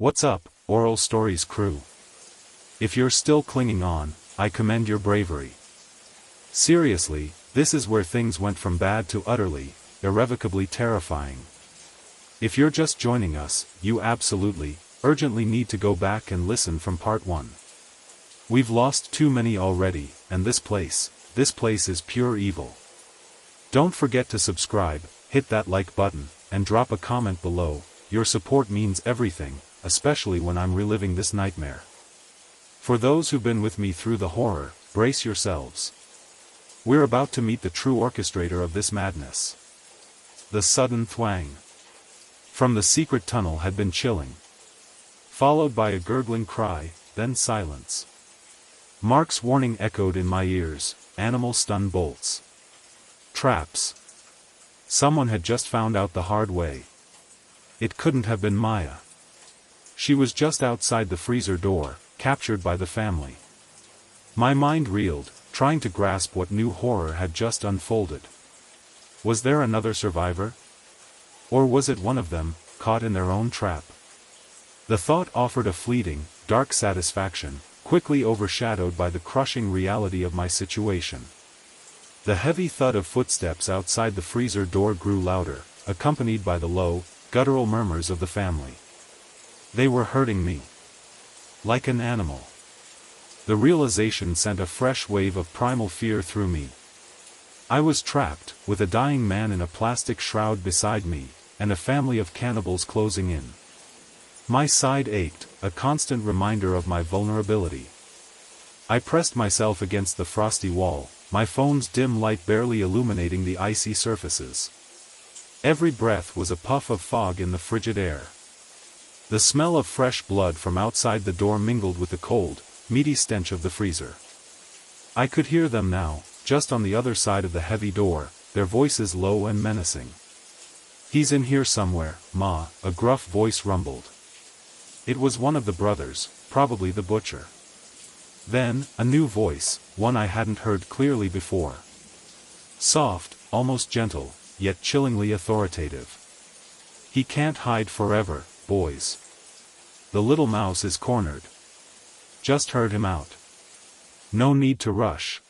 What's up, Oral Stories crew? If you're still clinging on, I commend your bravery. Seriously, this is where things went from bad to utterly, irrevocably terrifying. If you're just joining us, you absolutely, urgently need to go back and listen from part 1. We've lost too many already, and this place is pure evil. Don't forget to subscribe, hit that like button, and drop a comment below. Your support means everything, especially when I'm reliving this nightmare. For those who've been with me through the horror, brace yourselves. We're about to meet the true orchestrator of this madness. The sudden thwang from the secret tunnel had been chilling, followed by a gurgling cry, then silence. Mark's warning echoed in my ears, animal stun bolts. Traps. Someone had just found out the hard way. It couldn't have been Maya. She was just outside the freezer door, captured by the family. My mind reeled, trying to grasp what new horror had just unfolded. Was there another survivor? Or was it one of them, caught in their own trap? The thought offered a fleeting, dark satisfaction, quickly overshadowed by the crushing reality of my situation. The heavy thud of footsteps outside the freezer door grew louder, accompanied by the low, guttural murmurs of the family. They were hurting me. Like an animal. The realization sent a fresh wave of primal fear through me. I was trapped, with a dying man in a plastic shroud beside me, and a family of cannibals closing in. My side ached, a constant reminder of my vulnerability. I pressed myself against the frosty wall, my phone's dim light barely illuminating the icy surfaces. Every breath was a puff of fog in the frigid air. The smell of fresh blood from outside the door mingled with the cold, meaty stench of the freezer. I could hear them now, just on the other side of the heavy door, their voices low and menacing. "He's in here somewhere, Ma," a gruff voice rumbled. It was one of the brothers, probably the butcher. Then, a new voice, one I hadn't heard clearly before. Soft, almost gentle, yet chillingly authoritative. "He can't hide forever, boys. The little mouse is cornered. Just herd him out. No need to rush.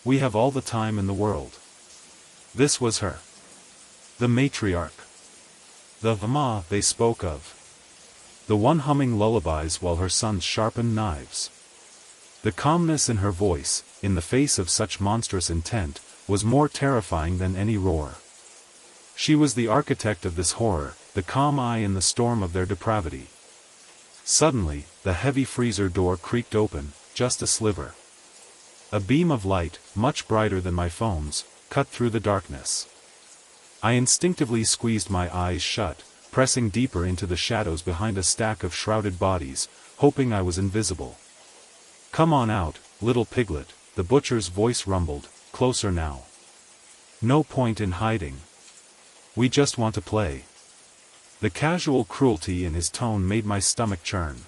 We have all the time in the world." This was her. The matriarch. The Ma they spoke of. The one humming lullabies while her sons sharpened knives. The calmness in her voice, in the face of such monstrous intent, was more terrifying than any roar. She was the architect of this horror, the calm eye in the storm of their depravity. Suddenly, the heavy freezer door creaked open, just a sliver. A beam of light, much brighter than my phone's, cut through the darkness. I instinctively squeezed my eyes shut, pressing deeper into the shadows behind a stack of shrouded bodies, hoping I was invisible. "Come on out, little piglet," the butcher's voice rumbled, closer now. "No point in hiding. We just want to play." The casual cruelty in his tone made my stomach churn.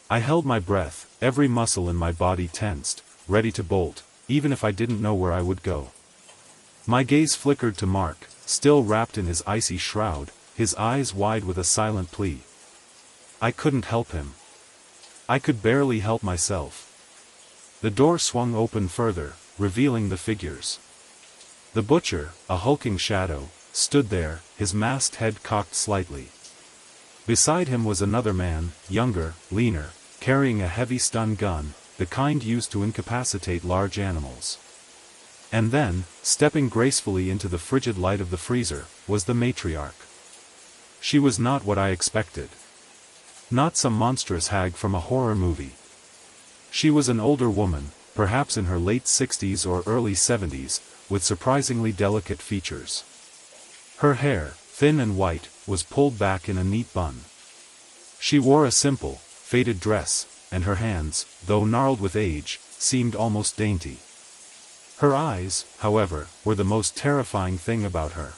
I held my breath, every muscle in my body tensed, ready to bolt, even if I didn't know where I would go. My gaze flickered to Mark, still wrapped in his icy shroud, his eyes wide with a silent plea. I couldn't help him. I could barely help myself. The door swung open further, revealing the figures. The butcher, a hulking shadow, stood there, his masked head cocked slightly. Beside him was another man, younger, leaner, carrying a heavy stun gun, the kind used to incapacitate large animals. And then, stepping gracefully into the frigid light of the freezer, was the matriarch. She was not what I expected. Not some monstrous hag from a horror movie. She was an older woman, perhaps in her late 60s or early 70s, with surprisingly delicate features. Her hair, thin and white, was pulled back in a neat bun. She wore a simple, faded dress, and her hands, though gnarled with age, seemed almost dainty. Her eyes, however, were the most terrifying thing about her.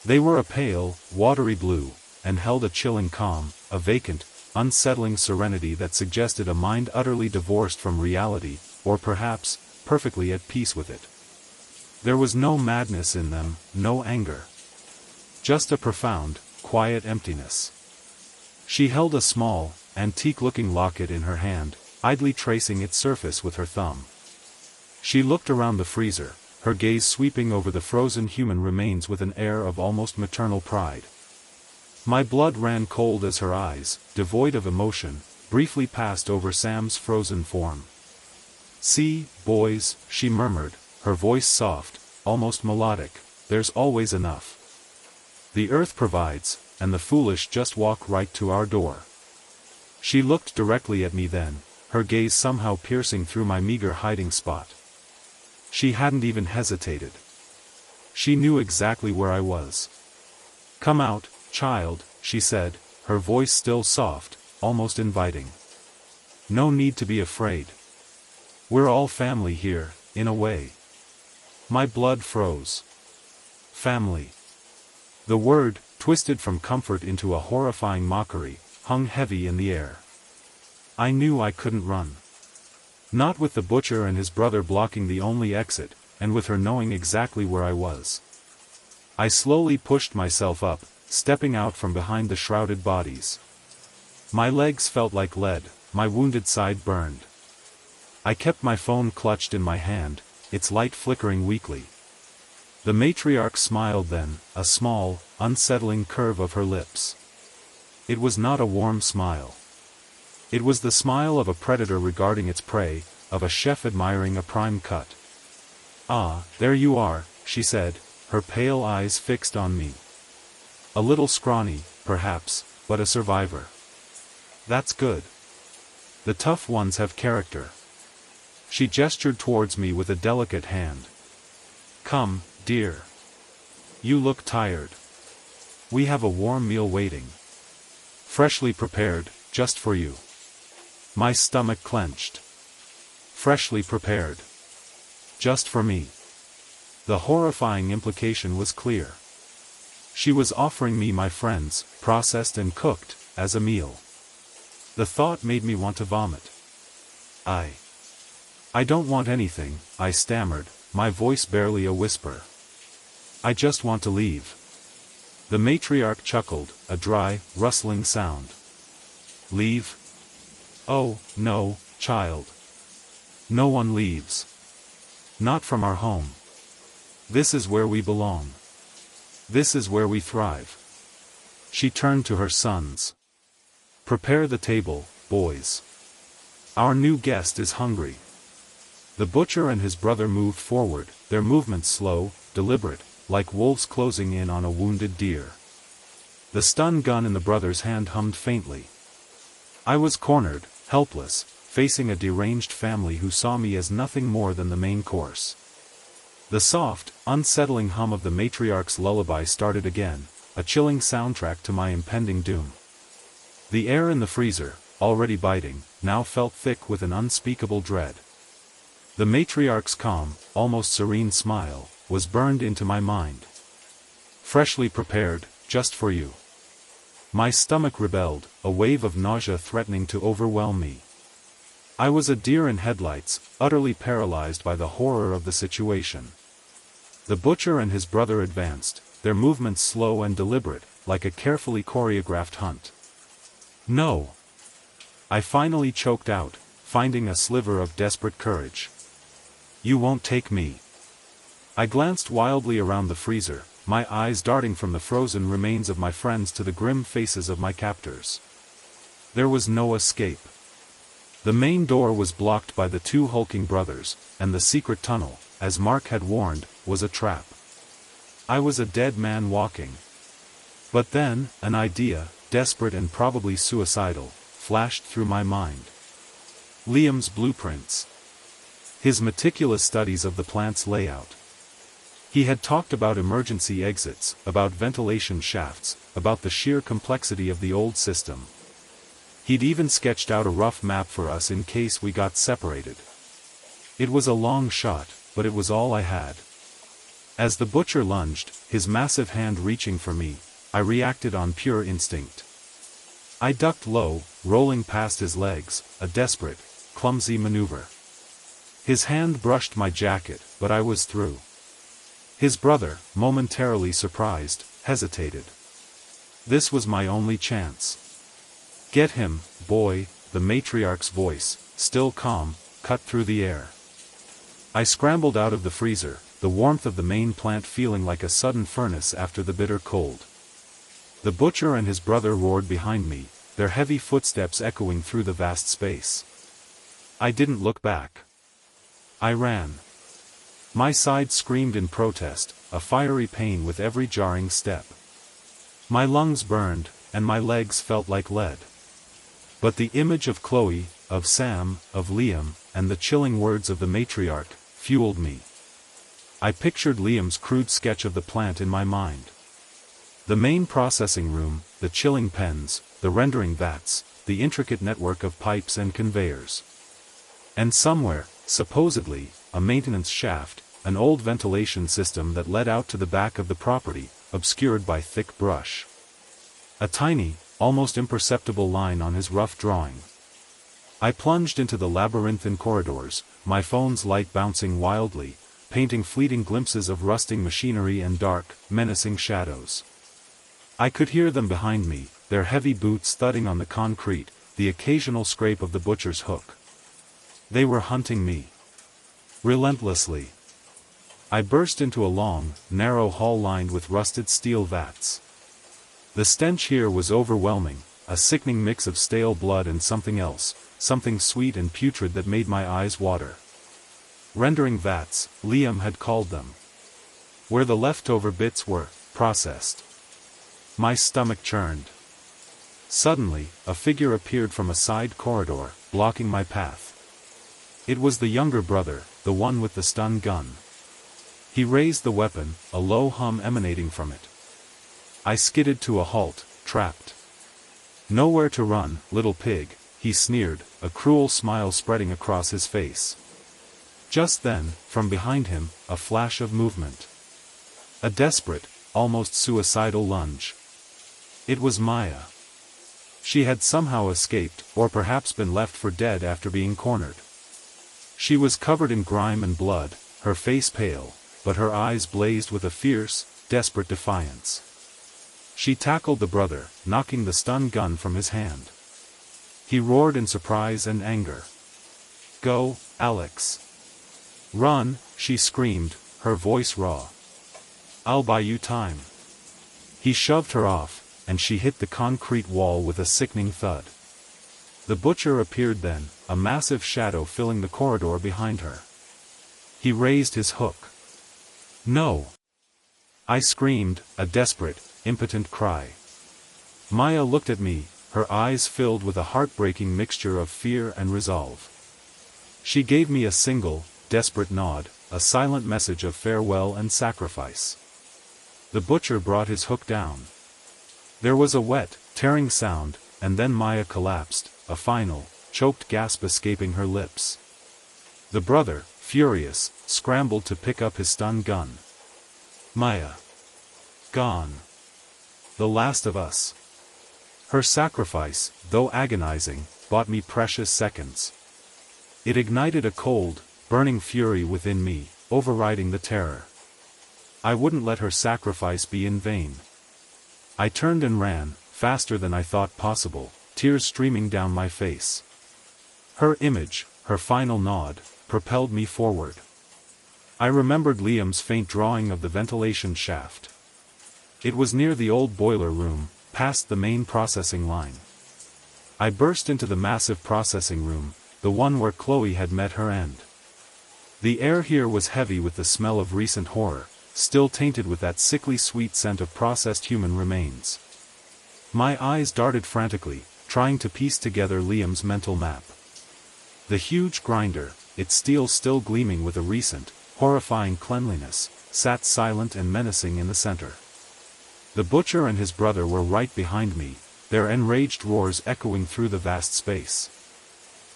They were a pale, watery blue, and held a chilling calm, a vacant, unsettling serenity that suggested a mind utterly divorced from reality, or perhaps, perfectly at peace with it. There was no madness in them, no anger. Just a profound, quiet emptiness. She held a small, antique-looking locket in her hand, idly tracing its surface with her thumb. She looked around the freezer, her gaze sweeping over the frozen human remains with an air of almost maternal pride. My blood ran cold as her eyes, devoid of emotion, briefly passed over Sam's frozen form. "See, boys," she murmured, her voice soft, almost melodic, "there's always enough. The earth provides, and the foolish just walk right to our door." She looked directly at me then, her gaze somehow piercing through my meager hiding spot. She hadn't even hesitated. She knew exactly where I was. "Come out, child," she said, her voice still soft, almost inviting. "No need to be afraid. We're all family here, in a way." My blood froze. Family. The word, twisted from comfort into a horrifying mockery, hung heavy in the air. I knew I couldn't run. Not with the butcher and his brother blocking the only exit, and with her knowing exactly where I was. I slowly pushed myself up, stepping out from behind the shrouded bodies. My legs felt like lead, my wounded side burned. I kept my phone clutched in my hand, its light flickering weakly. The matriarch smiled then, a small, unsettling curve of her lips. It was not a warm smile. It was the smile of a predator regarding its prey, of a chef admiring a prime cut. "Ah, there you are," she said, her pale eyes fixed on me. "A little scrawny, perhaps, but a survivor. That's good. The tough ones have character." She gestured towards me with a delicate hand. "Come, dear. You look tired. We have a warm meal waiting. Freshly prepared, just for you." My stomach clenched. Freshly prepared. Just for me. The horrifying implication was clear. She was offering me my friends, processed and cooked, as a meal. The thought made me want to vomit. I don't want anything," I stammered, my voice barely a whisper. "I just want to leave." The matriarch chuckled, a dry, rustling sound. "Leave? Oh, no, child. No one leaves. Not from our home. This is where we belong. This is where we thrive." She turned to her sons. "Prepare the table, boys. Our new guest is hungry." The butcher and his brother moved forward, their movements slow, deliberate, like wolves closing in on a wounded deer. The stun gun in the brother's hand hummed faintly. I was cornered, helpless, facing a deranged family who saw me as nothing more than the main course. The soft, unsettling hum of the matriarch's lullaby started again, a chilling soundtrack to my impending doom. The air in the freezer, already biting, now felt thick with an unspeakable dread. The matriarch's calm, almost serene smile, was burned into my mind. "Freshly prepared, just for you." My stomach rebelled, a wave of nausea threatening to overwhelm me. I was a deer in headlights, utterly paralyzed by the horror of the situation. The butcher and his brother advanced, their movements slow and deliberate, like a carefully choreographed hunt. "No." I finally choked out, finding a sliver of desperate courage. "You won't take me." I glanced wildly around the freezer, my eyes darting from the frozen remains of my friends to the grim faces of my captors. There was no escape. The main door was blocked by the two hulking brothers, and the secret tunnel, as Mark had warned, was a trap. I was a dead man walking. But then, an idea, desperate and probably suicidal, flashed through my mind. Liam's blueprints. His meticulous studies of the plant's layout. He had talked about emergency exits, about ventilation shafts, about the sheer complexity of the old system. He'd even sketched out a rough map for us in case we got separated. It was a long shot, but it was all I had. As the butcher lunged, his massive hand reaching for me, I reacted on pure instinct. I ducked low, rolling past his legs, a desperate, clumsy maneuver. His hand brushed my jacket, but I was through. His brother, momentarily surprised, hesitated. This was my only chance. Get him, boy, the matriarch's voice, still calm, cut through the air. I scrambled out of the freezer, the warmth of the main plant feeling like a sudden furnace after the bitter cold. The butcher and his brother roared behind me, their heavy footsteps echoing through the vast space. I didn't look back. I ran. My side screamed in protest, a fiery pain with every jarring step. My lungs burned, and my legs felt like lead. But the image of Chloe, of Sam, of Liam, and the chilling words of the matriarch, fueled me. I pictured Liam's crude sketch of the plant in my mind. The main processing room, the chilling pens, the rendering vats, the intricate network of pipes and conveyors. And somewhere, supposedly, a maintenance shaft, an old ventilation system that led out to the back of the property, obscured by thick brush. A tiny, almost imperceptible line on his rough drawing. I plunged into the labyrinthine corridors, my phone's light bouncing wildly, painting fleeting glimpses of rusting machinery and dark, menacing shadows. I could hear them behind me, their heavy boots thudding on the concrete, the occasional scrape of the butcher's hook. They were hunting me. Relentlessly. I burst into a long, narrow hall lined with rusted steel vats. The stench here was overwhelming, a sickening mix of stale blood and something else, something sweet and putrid that made my eyes water. Rendering vats, Liam had called them. Where the leftover bits were processed. My stomach churned. Suddenly, a figure appeared from a side corridor, blocking my path. It was the younger brother, the one with the stun gun. He raised the weapon, a low hum emanating from it. I skidded to a halt, trapped. Nowhere to run, little pig, he sneered, a cruel smile spreading across his face. Just then, from behind him, a flash of movement. A desperate, almost suicidal lunge. It was Maya. She had somehow escaped, or perhaps been left for dead after being cornered. She was covered in grime and blood, her face pale, but her eyes blazed with a fierce, desperate defiance. She tackled the brother, knocking the stun gun from his hand. He roared in surprise and anger. "Go, Alex. Run," she screamed, her voice raw. "I'll buy you time." He shoved her off, and she hit the concrete wall with a sickening thud. The butcher appeared then, a massive shadow filling the corridor behind her. He raised his hook. "No!" I screamed, a desperate, impotent cry. Maya looked at me, her eyes filled with a heartbreaking mixture of fear and resolve. She gave me a single, desperate nod, a silent message of farewell and sacrifice. The butcher brought his hook down. There was a wet, tearing sound, and then Maya collapsed, a final, choked gasp escaping her lips. The brother, furious, scrambled to pick up his stun gun. Maya. Gone. The last of us. Her sacrifice, though agonizing, bought me precious seconds. It ignited a cold, burning fury within me, overriding the terror. I wouldn't let her sacrifice be in vain. I turned and ran, faster than I thought possible, tears streaming down my face. Her image, her final nod, propelled me forward. I remembered Liam's faint drawing of the ventilation shaft. It was near the old boiler room, past the main processing line. I burst into the massive processing room, the one where Chloe had met her end. The air here was heavy with the smell of recent horror, still tainted with that sickly sweet scent of processed human remains. My eyes darted frantically, trying to piece together Liam's mental map. The huge grinder, its steel still gleaming with a recent, horrifying cleanliness, sat silent and menacing in the center. The butcher and his brother were right behind me, their enraged roars echoing through the vast space.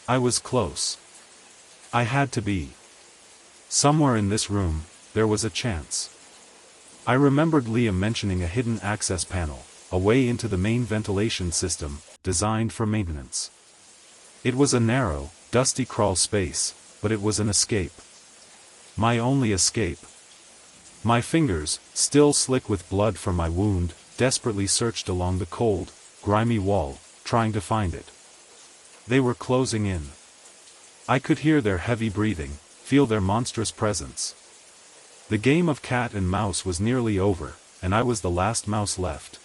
I was close. I had to be. Somewhere in this room, there was a chance. I remembered Liam mentioning a hidden access panel, a way into the main ventilation system, designed for maintenance. It was a narrow, dusty crawl space, but it was an escape. My only escape. My fingers, still slick with blood from my wound, desperately searched along the cold, grimy wall, trying to find it. They were closing in. I could hear their heavy breathing, feel their monstrous presence. The game of cat and mouse was nearly over, and I was the last mouse left.